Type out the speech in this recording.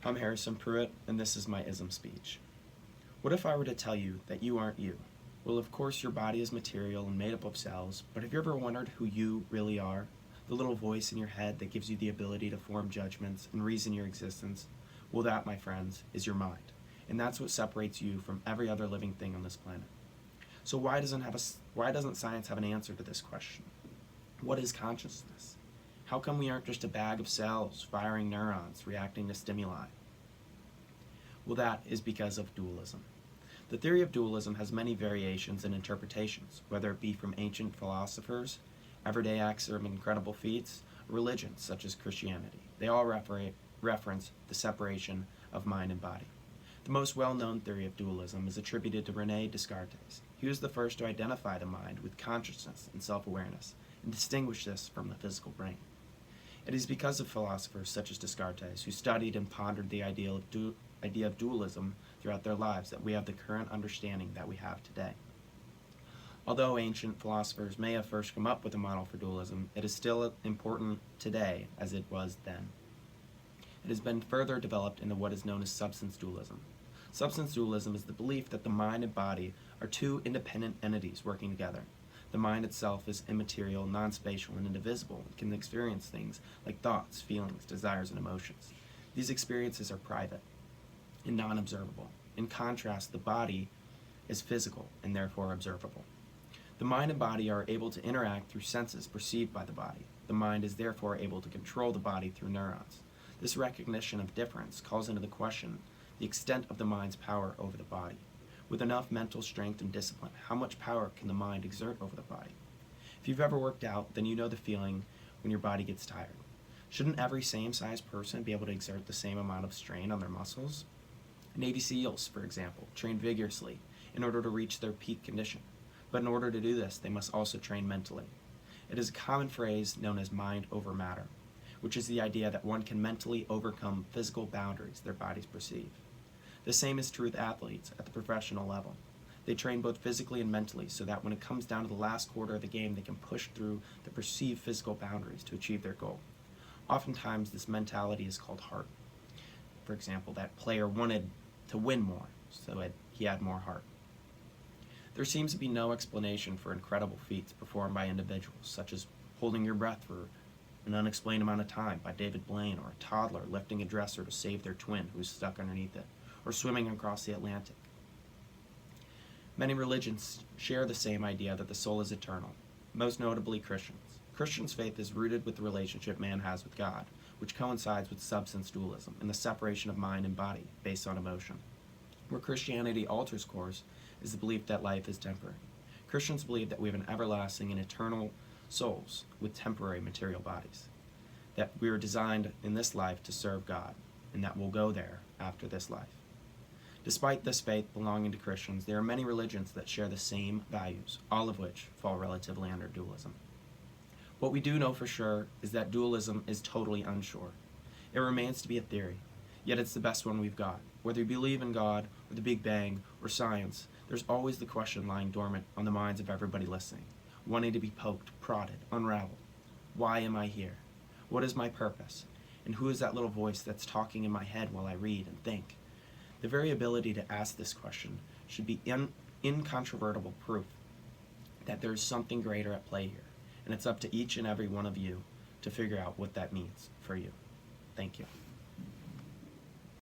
I'm Harrison Pruitt, and this is my Ism Speech. What if I were to tell you that you aren't you? Well, of course, your body is material and made up of cells, but have you ever wondered who you really are? The little voice in your head that gives you the ability to form judgments and reason your existence? Well, that, my friends, is your mind, and that's what separates you from every other living thing on this planet. So why doesn't science have an answer to this question? What is consciousness? How come we aren't just a bag of cells firing neurons, reacting to stimuli? Well, that is because of dualism. The theory of dualism has many variations and interpretations, whether it be from ancient philosophers, everyday acts of incredible feats, or religions such as Christianity. They all reference the separation of mind and body. The most well-known theory of dualism is attributed to René Descartes. He was the first to identify the mind with consciousness and self-awareness, and distinguish this from the physical brain. It is because of philosophers such as Descartes, who studied and pondered the idea of dualism throughout their lives, that we have the current understanding that we have today. Although ancient philosophers may have first come up with a model for dualism, it is still important today as it was then. It has been further developed into what is known as substance dualism. Substance dualism is the belief that the mind and body are two independent entities working together. The mind itself is immaterial, non-spatial, and indivisible, and can experience things like thoughts, feelings, desires, and emotions. These experiences are private and non-observable. In contrast, the body is physical and therefore observable. The mind and body are able to interact through senses perceived by the body. The mind is therefore able to control the body through neurons. This recognition of difference calls into the question the extent of the mind's power over the body. With enough mental strength and discipline, how much power can the mind exert over the body? If you've ever worked out, then you know the feeling when your body gets tired. Shouldn't every same-sized person be able to exert the same amount of strain on their muscles? Navy SEALs, for example, train vigorously in order to reach their peak condition. But in order to do this, they must also train mentally. It is a common phrase known as mind over matter, which is the idea that one can mentally overcome physical boundaries their bodies perceive. The same is true with athletes at the professional level. They train both physically and mentally so that when it comes down to the last quarter of the game, they can push through the perceived physical boundaries to achieve their goal. Oftentimes, this mentality is called heart. For example, that player wanted to win more, so he had more heart. There seems to be no explanation for incredible feats performed by individuals, such as holding your breath for an unexplained amount of time by David Blaine, or a toddler lifting a dresser to save their twin who was stuck underneath it, or swimming across the Atlantic. Many religions share the same idea that the soul is eternal, most notably Christians. Christians' faith is rooted with the relationship man has with God, which coincides with substance dualism and the separation of mind and body based on emotion. Where Christianity alters course is the belief that life is temporary. Christians believe that we have an everlasting and eternal souls with temporary material bodies, that we are designed in this life to serve God, and that we'll go there after this life. Despite this faith belonging to Christians, there are many religions that share the same values, all of which fall relatively under dualism. What we do know for sure is that dualism is totally unsure. It remains to be a theory, yet it's the best one we've got. Whether you believe in God, or the Big Bang, or science, there's always the question lying dormant on the minds of everybody listening, wanting to be poked, prodded, unraveled. Why am I here? What is my purpose? And who is that little voice that's talking in my head while I read and think? The very ability to ask this question should be incontrovertible proof that there's something greater at play here, and it's up to each and every one of you to figure out what that means for you. Thank you.